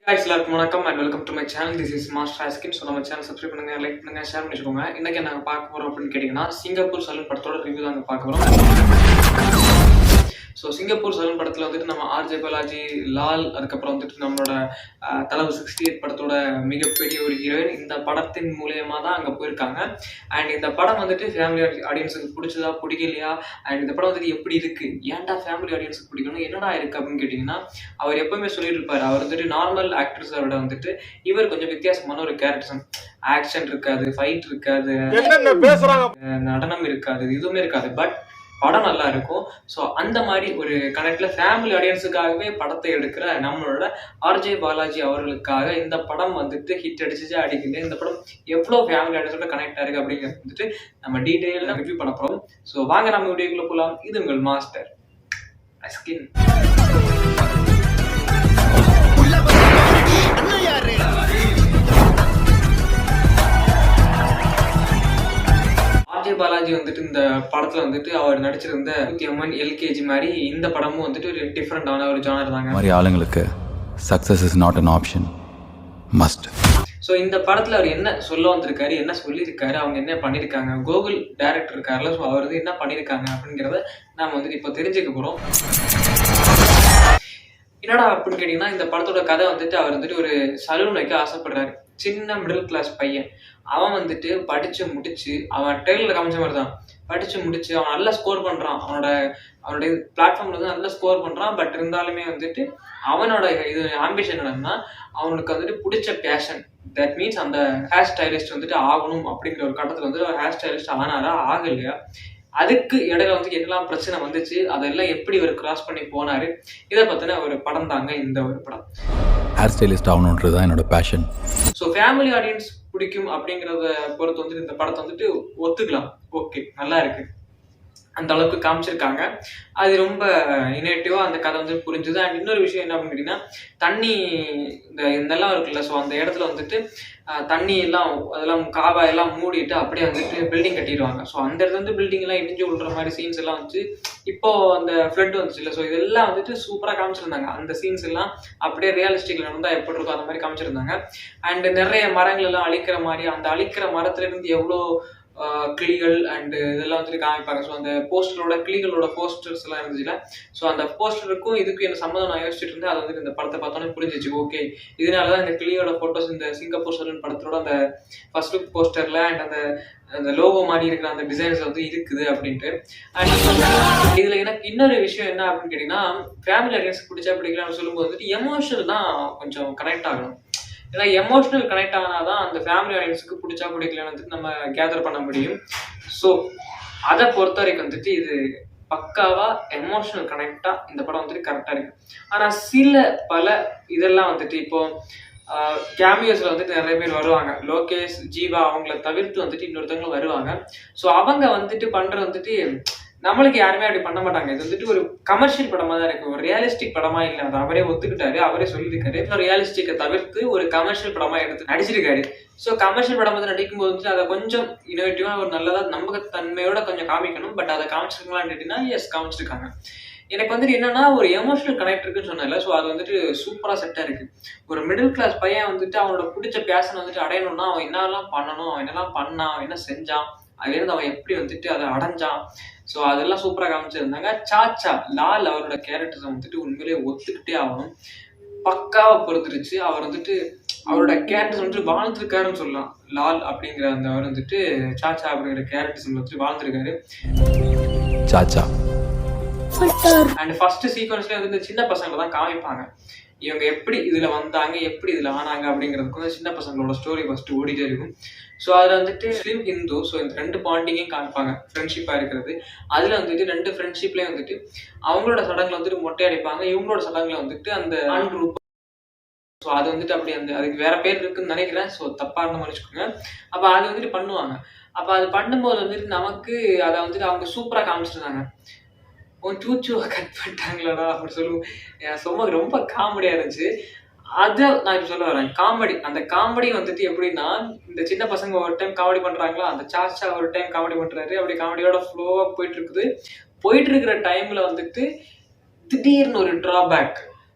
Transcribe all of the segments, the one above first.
guys, எல்லாருக்கும் வணக்கம் and welcome to my channel. This is master Askin. So நம்ம channel subscribe பண்ணுங்க, லைக் பண்ணுங்க, ஷேர் பண்ணிச்சுக்கோங்க. இன்னைக்கு நாங்கள் பார்க்க போகிறோம் அப்படின்னு கேட்டிங்கன்னா சிங்கப்பூர் சலூன் படத்தோட ரிவ்யூ தாங்க பார்க்க போகிறோம். ஸோ சிங்கப்பூர் சலூன் படத்தில் வந்துட்டு நம்ம ஆர்ஜே பாலாஜி, லால், அதுக்கப்புறம் வந்துட்டு நம்மளோட தலவு 68 படத்தோட மிகப்பெரிய ஒரு ஹீரோயின் இந்த படத்தின் மூலியமாக தான் அங்கே போயிருக்காங்க. அண்ட் இந்த படம் வந்துட்டு ஃபேமிலி ஆடியன்ஸுக்கு பிடிச்சதா பிடிக்கலையா, அண்ட் இந்த படம் வந்துட்டு எப்படி இருக்கு, ஏன்டா ஃபேமிலி ஆடியன்ஸுக்கு பிடிக்கணும், என்னடா இருக்கு அப்படின்னு கேட்டிங்கன்னா, அவர் எப்பவுமே சொல்லிட்டு இருப்பார், அவர் வந்துட்டு நார்மல் ஆக்டர்ஸை விட வந்துட்டு இவர் கொஞ்சம் வித்தியாசமான ஒரு கேரக்டர். ஆக்ஷன் இருக்காது, ஃபைட் இருக்காது, நடனம் இருக்காது, எதுவுமே இருக்காது. பட் படம் நல்லா இருக்கும். ஸோ அந்த மாதிரி ஒரு கனெக்ட்ல ஃபேமிலி ஆடியன்ஸுக்காகவே படத்தை எடுக்கிற நம்மளோட ஆர்ஜே பாலாஜி அவர்களுக்காக இந்த படம் வந்துட்டு ஹிட் அடிச்சுச்சு அடிக்குது. இந்த படம் எவ்வளோ ஃபேமிலி ஆடியன்ஸோட கனெக்ட் ஆயிருக்கு அப்படிங்கிறது வந்துட்டு நம்ம டீட்டெயிலாக ரிவ்யூ பண்ண போகிறோம். ஸோ வாங்க நம்ம வீடியோக்குள்ள போகலாம். இது உங்கள் மாஸ்டர் ஸ்கின். பாலாஜி வந்துட்டு இந்த படத்துல வந்துட்டு அவர் நடிச்சிருந்த அம்மன் எல்கேஜி மாதிரி இந்த படமும் வந்துட்டு ஒரு டிஃப்ரெண்டான ஒரு ஜானர் தாங்க. மாதிரி ஆளுங்களுக்கு success is not an option, must. So இந்த படத்துல அவர் என்ன சொல்ல வந்திருக்காரு, என்ன சொல்லியிருக்காரு, அவங்க என்ன பண்ணியிருக்காங்க, கோகுல் டைரக்டர் இருக்காருல்ல, ஸோ அவர் வந்து என்ன பண்ணியிருக்காங்க அப்படிங்கிறத நாம வந்துட்டு இப்போ தெரிஞ்சுக்க போறோம். என்னடா அப்படின்னு கேட்டீங்கன்னா, இந்த படத்தோட கதை வந்துட்டு அவர் வந்துட்டு ஒரு சலூன் வைக்க ஆசைப்படுறாரு. சின்ன மிடில் கிளாஸ் பையன். அவன் வந்துட்டு படிச்சு முடிச்சு, அவன் ட்ரெயிலர் காமிச்ச மாதிரி தான் படிச்சு முடிச்சு அவன் நல்லா ஸ்கோர் பண்றான். அவனுடைய பிளாட்ஃபார்ம்ல வந்து நல்லா ஸ்கோர் பண்றான். பட் இருந்தாலுமே வந்துட்டு அவனோட இது ஆம்பிஷன் என்னன்னா, அவனுக்கு வந்துட்டு பிடிச்ச பேஷன், தட் மீன்ஸ் அந்த ஹேர் ஸ்டைலிஸ்ட் வந்துட்டு ஆகணும் அப்படிங்கிற ஒரு கட்டத்துல வந்து ஹேர் ஸ்டைலிஸ்ட் ஆனாரா ஆகலையா, அதுக்கு இடையில வந்து என்னெல்லாம் பிரச்சனை வந்துச்சு, அதெல்லாம் எப்படி ஒரு கிராஸ் பண்ணி போனாரு, இதை பத்தின ஒரு படம் தாங்க இந்த ஒரு படம். ஹேர் ஸ்டைலிஸ்ட் ஆகணுன்றது தான் என்னோட பேஷன். ஸோ ஃபேமிலி ஆடியன்ஸ் பிடிக்கும் அப்படிங்கிறத பொறுத்து வந்துட்டு இந்த படத்தை வந்துட்டு ஒத்துக்கலாம். ஓகே, நல்லா இருக்கு, அந்த அளவுக்கு காமிச்சிருக்காங்க. அது ரொம்ப இனேட்டிவா அந்த கதை வந்து புரிஞ்சுது. அண்ட் இன்னொரு விஷயம் என்ன அப்படின்னு கேட்டீங்கன்னா, தண்ணி இதெல்லாம் இருக்குல்ல, ஸோ அந்த இடத்துல வந்துட்டு தண்ணி எல்லாம் அதெல்லாம் காவாயெல்லாம் மூடிட்டு அப்படியே வந்துட்டு பில்டிங் கட்டிடுவாங்க. ஸோ அந்த இடத்துல வந்து பில்டிங் எல்லாம் இடிஞ்சு விழுற மாதிரி சீன்ஸ் எல்லாம் வந்துச்சு. இப்போ அந்த ஃப்ளட் வந்துச்சு இல்லை, ஸோ இதெல்லாம் வந்துட்டு சூப்பராக காமிச்சிருந்தாங்க. அந்த சீன்ஸ் எல்லாம் அப்படியே ரியலிஸ்டிக்ல நடந்தா எப்படி இருக்கும் அந்த மாதிரி காமிச்சிருந்தாங்க. அண்ட் நிறைய மரங்கள் எல்லாம் அழிக்கிற மாதிரி, அந்த அழிக்கிற மரத்துல இருந்து எவ்வளோ கிளிகள் அண்ட் இதெல்லாம் வந்துட்டு காமிப்பாங்க. ஸோ அந்த போஸ்டரோட கிளிகளோட போஸ்டர்ஸ் எல்லாம் இருந்துச்சுல, ஸோ அந்த போஸ்டருக்கும் இதுக்கும் என்ன சம்மந்தம் நான் யோசிச்சுட்டு இருந்தேன். அது வந்து இந்த படத்தை பார்த்தோன்னே புரிஞ்சிச்சு. ஓகே, இதனாலதான் இந்த கிளியோட போட்டோஸ் இந்த சிங்கப்பூர் சலூன் படத்தோட அந்த ஃபர்ஸ்ட் லுக் போஸ்டர்ல அண்ட் அந்த லோகோ மாதிரி இருக்கிற அந்த டிசைன்ஸ் வந்து இருக்குது அப்படின்ட்டு. அண்ட் இதுல எனக்கு இன்னொரு விஷயம் என்ன அப்படின்னு கேட்டீங்கன்னா, ஃபேமிலி ஆடியன்ஸ் பிடிச்சா பிடிக்கலாம்னு சொல்லும்போது வந்துட்டு எமோஷனல் தான் கொஞ்சம் கனெக்ட் ஆகணும். ஏன்னா எமோஷனல் கனெக்ட் ஆனாதான் அந்த ஃபேமிலி ஆடியன்ஸுக்கு பிடிச்சா பிடிக்கலன்னு வந்துட்டு நம்ம கேதர் பண்ண முடியும். ஸோ அதை பொறுத்த வரைக்கும் வந்துட்டு இது பக்காவா எமோஷனல் கனெக்டா இந்த படம் வந்துட்டு கரெக்டா இருக்கு. ஆனா பல இதெல்லாம் வந்துட்டு இப்போ கேமியோஸ்ல வந்துட்டு நிறைய பேர் வருவாங்க. லோகேஷ், ஜீவா அவங்கள தவிர்த்து வந்துட்டு இன்னொருத்தவங்களும் வருவாங்க. ஸோ அவங்க வந்துட்டு பண்றது வந்துட்டு நம்மளுக்கு யாருமே அப்படி பண்ண மாட்டாங்க. இது வந்துட்டு ஒரு கமர்ஷியல் படமா தான் இருக்கு, ஒரு ரியலிஸ்டிக் படமா இல்லை. அதை அவரே ஒத்துக்கிட்டாரு, அவரே சொல்லியிருக்காரு. ரியலிஸ்டிக்கை தவிர்த்து ஒரு கமர்ஷியல் படமா எடுத்து நடிச்சிருக்காரு. ஸோ கமர்ஷியல் படம் வந்து நடிக்கும் போது வந்துட்டு அதை கொஞ்சம் இனோவேட்டிவா ஒரு நல்லதா நம்பகத்தன்மையோட கொஞ்சம் காமிக்கணும். பட் அதை காமிச்சிருக்கலாம்னு கேட்டீங்கன்னா எஸ், காமிச்சிருக்காங்க. எனக்கு வந்துட்டு என்னன்னா, ஒரு எமோஷனல் கனெக்ட் இருக்குன்னு சொன்னால, ஸோ அது வந்துட்டு சூப்பரா செட்டா இருக்கு. ஒரு மிடில் கிளாஸ் பையன் வந்துட்டு அவனோட பிடிச்ச பேஷன் வந்துட்டு அடையணும்னா அவன் என்னெல்லாம் பண்ணணும், அவன் என்னெல்லாம் பண்ணான், அவன் என்ன செஞ்சான், அதுலேருந்து அவன் எப்படி வந்துட்டு அதை அடைஞ்சான், ஸோ அதெல்லாம் சூப்பராக காமிச்சிருந்தாங்க. சாச்சா லால் அவரோட கேரக்டர்ஸை வந்துட்டு உண்மையிலேயே ஒத்துக்கிட்டே ஆகணும், பக்காவை பொறுத்துருச்சு. அவர் வந்துட்டு அவரோட கேரக்டர்ஸ் வந்துட்டு வாழ்ந்துருக்காருன்னு சொல்லலாம். லால் அப்படிங்கிற அந்த அவர் வந்துட்டு சாச்சா அப்படிங்கிற கேரக்டர்ஸ் வந்துட்டு வாழ்ந்துருக்காரு. சாச்சா அண்ட் ஃபர்ஸ்ட் சீக்வன்ஸ்ல வந்து சின்ன பசங்களை தான் காமிப்பாங்க. இவங்க எப்படி இதுல வந்தாங்க, எப்படி இதுல ஆனாங்க அப்படிங்கிறதுக்கு வந்து சின்ன பசங்களோட ஸ்டோரி ஃபர்ஸ்ட் ஓடிட்டே இருக்கும். ஸோ அதில் வந்துட்டு முஸ்லீம், ஹிந்து, ஸோ இந்த ரெண்டு பாண்டிங்கையும் காமிப்பாங்க, ஃப்ரெண்ட்ஷிப்பாக இருக்கிறது. அதில் வந்துட்டு ரெண்டு ஃப்ரெண்ட்ஷிப்லேயும் வந்துட்டு அவங்களோட சடங்குல வந்துட்டு மொட்டை அடிப்பாங்க, இவங்களோட சடங்குல வந்துட்டு அந்த ஆண் குரூப். ஸோ அது வந்துட்டு அப்படி அதுக்கு வேற பேர் இருக்குன்னு நினைக்கிறேன். ஸோ தப்பா இருந்த மாதிரி வச்சுக்கோங்க. அப்போ அது வந்துட்டு பண்ணுவாங்க. அப்போ அது பண்ணும்போது வந்துட்டு நமக்கு அதை வந்துட்டு அவங்க சூப்பராக காமிச்சிருந்தாங்க. சூச்சுவை கட் பண்ணிட்டாங்களா அப்படி சொல்லுவோம். ரொம்ப காமெடியா இருந்துச்சு. அதை நான் இப்ப சொல்ல வரேன், காமெடி. அந்த காமெடி வந்துட்டு எப்படின்னா, இந்த சின்ன பசங்க ஒரு டைம் காமெடி பண்றாங்களா, அந்த சாச்சா ஒரு டைம் காமெடி பண்றாரு. அப்படி காமெடியோட ஃப்ளோவா போயிட்டு இருக்கிற டைம்ல வந்துட்டு திடீர்னு ஒரு டிராபேக்.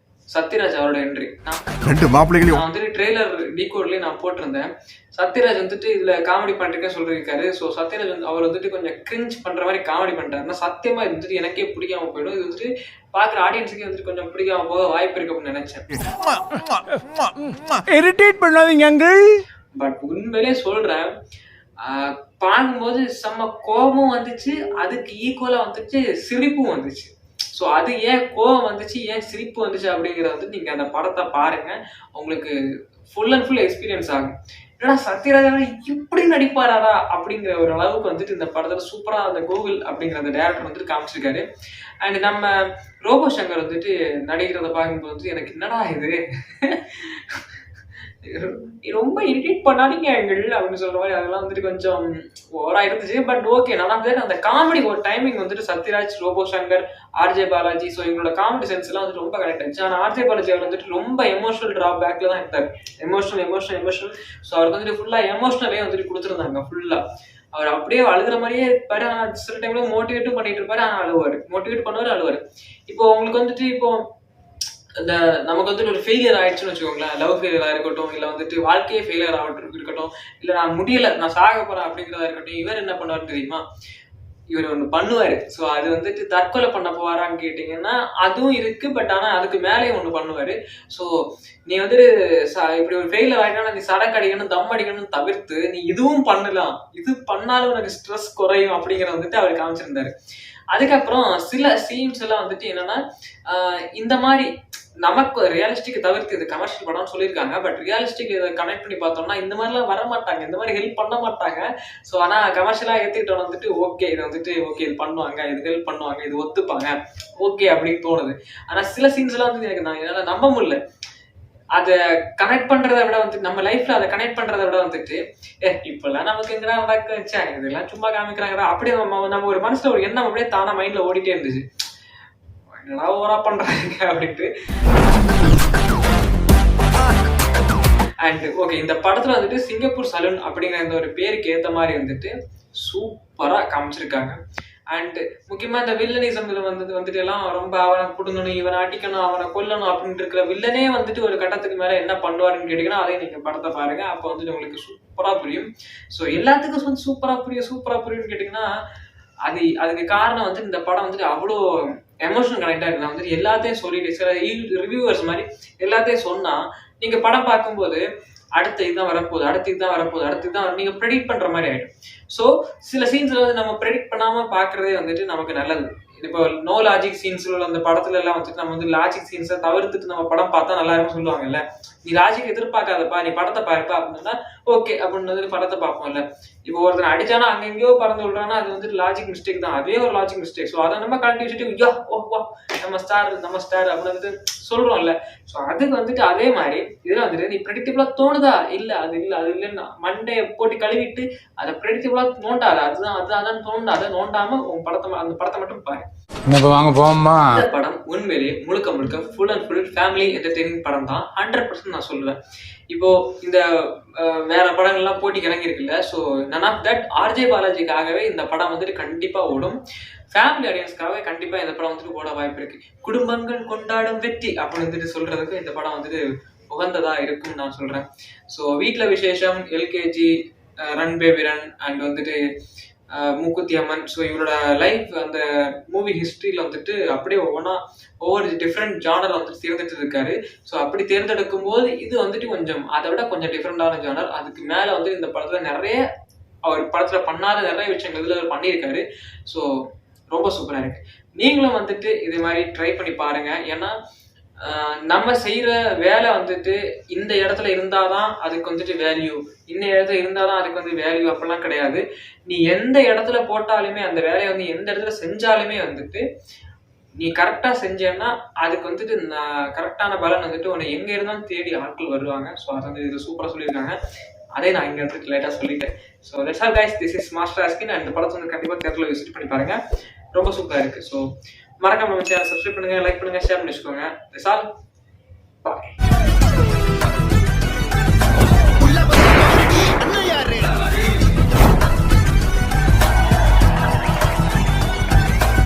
சத்யராஜ் அவரோட என்ட்ரி. நான் வந்துட்டு ட்ரெய்லர் டீகோட்லயே நான் போட்டிருந்தேன். சத்யராஜ் வந்துட்டு இதுல காமெடி பண்ணிருக்கேன்னு சொல்லியிருக்காரு. ஸோ சத்யராஜ் வந்து அவர் வந்துட்டு கொஞ்சம் கிரிஞ்ச் பண்ற மாதிரி காமெடி பண்ணிட்டாருன்னா சத்தியமா இது வந்துட்டு எனக்கே பிடிக்காம போயிடும். இது வந்துட்டு பாக்குற ஆடியன்ஸுக்கே வந்துட்டு கொஞ்சம் பிடிக்காம போக வாய்ப்பு இருக்கு அப்படின்னு நினைச்சேன். இரிட்டேட் பண்ணாதீங்க அங்கிள். பட் உண்மையிலே சொல்றேன், பார்க்கும்போது செம்ம கோபமும் வந்துச்சு, அதுக்கு ஈக்குவலா வந்துட்டு சிரிப்பும் வந்துச்சு. ஸோ அது ஏன் கோபம் வந்துச்சு, ஏன் சிரிப்பு வந்துச்சு அப்படிங்கிறத வந்து நீங்க அந்த படத்தை பாருங்க, உங்களுக்கு ஃபுல் அண்ட் ஃபுல் எக்ஸ்பீரியன்ஸ் ஆகும். ஏன்னா சத்யராஜ் இப்படி நடிப்பாராடா அப்படிங்கிற ஒரு அளவுக்கு வந்துட்டு இந்த படத்துல சூப்பரா அந்த கோகுல் அப்படிங்கிற அந்த டேரக்டர் வந்துட்டு காமிச்சிருக்காரு. அண்ட் நம்ம ரோபோ சங்கர் வந்துட்டு நடிக்கிறத பார்க்கும்போது வந்து எனக்கு என்னடா இது ரொம்ப இரிட்டேட் பண்ணாதீங்க எங்கள் அப்படின்னு சொல்ற மாதிரி அதெல்லாம் வந்துட்டு கொஞ்சம் ஓவரா இருந்துச்சு. பட் ஓகே, நல்லா அந்த காமெடி ஒரு டைமிங் வந்துட்டு Sathyaraj, Robo Shankar, RJ Balaji, so இவங்களோட காமெடி சென்ஸ் எல்லாம் வந்துட்டு ரொம்ப கரெக்ட் ஆச்சு. ஆனால் ஆர்ஜே பாலாஜி அவர் வந்துட்டு ரொம்ப எமோஷனல் டிராப் பேக்ல தான் இருந்தார். எமோஷனல் ஸோ அவருக்கு வந்துட்டு ஃபுல்லா எமோஷனலே வந்துட்டு கொடுத்துருந்தாங்க. ஃபுல்லா அவர் அப்படியே அழுகிற மாதிரியே இருப்பாரு. ஆனால் சில டைம்ல மோட்டிவேட்டும் பண்ணிட்டு இருப்பாரு. ஆனால் அழுவாரு, மோட்டிவேட் பண்ணுவாரு. இப்போ உங்களுக்கு வந்துட்டு இப்போ இந்த நமக்கு வந்துட்டு ஒரு ஃபெயிலியர் ஆயிடுச்சுன்னு வச்சுக்கோங்களேன், லவ் ஃபெயிலியராக இருக்கட்டும், இல்லை வந்துட்டு வாழ்க்கையே ஃபெயிலியர் ஆகட்டும் இருக்கட்டும், இல்லை நான் முடியலை, நான் சாக போறேன் அப்படிங்கிறதா இருக்கட்டும், இவர் என்ன பண்ணுவார் தெரியுமா? இவர் ஒன்று பண்ணுவார். ஸோ அது வந்துட்டு தற்கொலை பண்ண போவாரான்னு கேட்டிங்கன்னா அதுவும் இருக்கு. பட் ஆனால் அதுக்கு மேலேயும் ஒன்று பண்ணுவார். ஸோ நீ வந்துட்டு இப்படி ஒரு ஃபெயிலியர் ஆகிட்டா நீ சடக்கு அடிக்கணும், தம் அடிக்கணும்னு தவிர்த்து நீ இதுவும் பண்ணலாம், இது பண்ணாலும் உனக்கு ஸ்ட்ரெஸ் குறையும் அப்படிங்கிறத வந்துட்டு அவர் காமிச்சிருந்தாரு. அதுக்கப்புறம் சில சீன்ஸ் எல்லாம் வந்துட்டு என்னன்னா இந்த மாதிரி நமக்கு ரியலிஸ்டிக் தவிர்த்து இது கமர்ஷியல் படம்னு சொல்லியிருக்காங்க. பட் ரியலிஸ்டிக் இதை கனெக்ட் பண்ணி பார்த்தோம்னா இந்த மாதிரிலாம் வர மாட்டாங்க, இந்த மாதிரி ஹெல்ப் பண்ண மாட்டாங்க. ஸோ ஆனால் கமர்ஷியலாக ஏற்றுக்கிட்டோம் வந்துட்டு ஓகே, இது வந்துட்டு ஓகே, இது பண்ணுவாங்க, இது ஹெல்ப் பண்ணுவாங்க, இது ஒத்துப்பாங்க, ஓகே அப்படின்னு தோணுது. ஆனால் சில சீன்ஸ் எல்லாம் வந்து எனக்கு நான் என்னால் நம்ப முடியல. அதை கனெக்ட் பண்றதை விட வந்து நம்ம லைஃப்ல அதை கனெக்ட் பண்றதை விட வந்துட்டு இப்பெல்லாம் நமக்கு எங்கடா நடக்க வச்சா இதெல்லாம் சும்மா காமிக்கிறாங்கடா அப்படியே நம்ம ஒரு மனசுல ஒரு எண்ணம் அப்படியே தானா மைண்ட்ல ஓடிட்டே இருந்துச்சு, என்னடா ஓவரா பண்றாங்க அப்படின்ட்டு. அண்ட் ஓகே, இந்த படத்துல வந்துட்டு சிங்கப்பூர் சலூன் அப்படிங்கிற இந்த ஒரு பேருக்கு ஏத்த மாதிரி வந்துட்டு சூப்பரா காமிச்சிருக்காங்க. அண்ட் முக்கியமா இந்த வில்லனிசம் வந்துட்டு எல்லாம் ரொம்ப அவனை புடுங்கணும், இவனை அடிக்கணும், அவனை கொல்லணும் அப்படின்ட்டு இருக்கிற வில்லனே வந்துட்டு ஒரு கட்டத்துக்கு மேல என்ன பண்ணுவாருன்னு கேட்டீங்கன்னா அதையும் நீங்க படத்தை பாருங்க, அப்போ வந்துட்டு உங்களுக்கு சூப்பரா புரியும். ஸோ எல்லாத்துக்கும் வந்து சூப்பரா புரியும்னு கேட்டீங்கன்னா அதுக்கு காரணம் வந்து இந்த படம் வந்துட்டு அவ்வளோ எமோஷனல் கனெக்டா இருக்கு. நான் வந்துட்டு எல்லாத்தையும் சொல்லிட்டு சில ரிவ்யூவர்ஸ் மாதிரி எல்லாத்தையும் சொன்னா நீங்க படம் பார்க்கும்போது அடுத்து இதுதான் வரப்போகுது நீங்க ப்ரெடிக்ட் பண்ற மாதிரி ஆயிடும். ஸோ சில சீன்ஸ்ல வந்து நம்ம ப்ரெடிக்ட் பண்ணாம பாக்குறதே வந்துட்டு நமக்கு நல்லது. இப்போ நோ லாஜிக் சீன்ஸ் அந்த படத்துல எல்லாம் வந்துட்டு நம்ம வந்து லாஜிக் சீன்ஸை தவிர்த்துட்டு நம்ம படம் பார்த்தா நல்லா இருக்கும் சொல்லுவாங்கல்ல. நீ லாஜிக் எதிர்பார்க்காதப்பா, நீ படத்தை பாருப்பா அப்படின்னா ஓகே அப்படின்னு வந்துட்டு படத்தை பார்ப்போம்ல. இப்போ ஒருத்தர் அடிச்சானா அங்க எங்கேயோ பறந்து விடுறான்னா அது வந்துட்டு லாஜிக் மிஸ்டேக் தான், அதே ஒரு லாஜிக் மிஸ்டேக். ஸோ அதை நம்ம கழட்டி வச்சுட்டு நம்ம ஸ்டார் அப்படின்னு வந்துட்டு சொல்றோம்ல. ஸோ அதுக்கு வந்துட்டு அதே மாதிரி இதுல வந்துட்டு நீ ப்ரெடிக்டபிளா தோணுதா, இல்ல அது இல்லைன்னா மண்டையை போட்டு கழுவிட்டு அதை ப்ரெடிக்டபிளா நோண்டாத, அதான் தோண்டா, அதை நோண்டாம உன் அந்த படத்தை மட்டும் பாரு. வாங்க போமா. இந்த படம் உண்மையிலே முழுக்க full and full family entertaining படம் தான், 100% நான் சொல்லுவேன். இப்போ இந்த வேற படங்கள்லாம் போட்டிக்கு இறங்கி இருக்குல்ல, so none of that RJ பாலாஜிக்காகவே இந்த படம் வந்துட்டு கண்டிப்பா ஓடும். ஃபேமிலி ஆடியன்ஸ்க்காக கண்டிப்பா இந்த படம் வந்துட்டு ஓட வாய்ப்பு இருக்கு. குடும்பங்கள் கொண்டாடும் வெற்றி அப்படின்னு வந்துட்டு சொல்றதுக்கு இந்த படம் வந்துட்டு உகந்ததா இருக்கும்னு நான் சொல்றேன். ஸோ வீட்டுல விசேஷம், LKG, run baby run and வந்துட்டு மூக்குத்தி அம்மன், ஸோ இவரோட லைஃப் அந்த மூவி ஹிஸ்ட்ரியில வந்துட்டு அப்படியே ஒவ்வொரு டிஃப்ரெண்ட் ஜானர் வந்துட்டு தேர்ந்தெடுத்து இருக்காரு. ஸோ அப்படி தேர்ந்தெடுக்கும் போது இது வந்துட்டு கொஞ்சம் அதை விட கொஞ்சம் டிஃப்ரெண்டான ஜானர். அதுக்கு மேல வந்து இந்த படத்துல நிறைய அவர் படத்துல பண்ணாத நிறைய விஷயங்கள் இதுல அவர் பண்ணியிருக்காரு. ஸோ ரொம்ப சூப்பரா இருக்கு. நீங்களும் வந்துட்டு இதே மாதிரி ட்ரை பண்ணி பாருங்க. ஏன்னா நம்ம செய்யற வேலை வந்துட்டு இந்த இடத்துல இருந்தாதான் அதுக்கு வந்துட்டு வேல்யூ, இந்த இடத்துல இருந்தாதான் அதுக்கு வந்து வேல்யூ அப்படிலாம் கிடையாது. நீ எந்த இடத்துல போட்டாலுமே அந்த வேலையை வந்து எந்த இடத்துல செஞ்சாலுமே வந்துட்டு நீ கரெக்டா செஞ்சேன்னா அதுக்கு வந்துட்டு கரெக்டான பலன் வந்துட்டு உன்னை எங்க இருந்தாலும் தேடி ஆட்கள் வருவாங்க. ஸோ அதை வந்து இது சூப்பரா சொல்லியிருக்காங்க. அதே நான் இங்க வந்துட்டு லைட்டா சொல்லிட்டேன். So that's all guys, this is master Askin. அந்த படத்தை வந்து கண்டிப்பா தியேட்டர்ல விசிட் பண்ணி பாருங்க, ரொம்ப சூப்பரா இருக்கு. ஸோ மறக்காம நம்ம சேனல் சப்ஸ்கிரைப் பண்ணுங்க, லைக் பண்ணுங்க, ஷேர் பண்ணி வச்சுக்கோங்க. That's all, bye.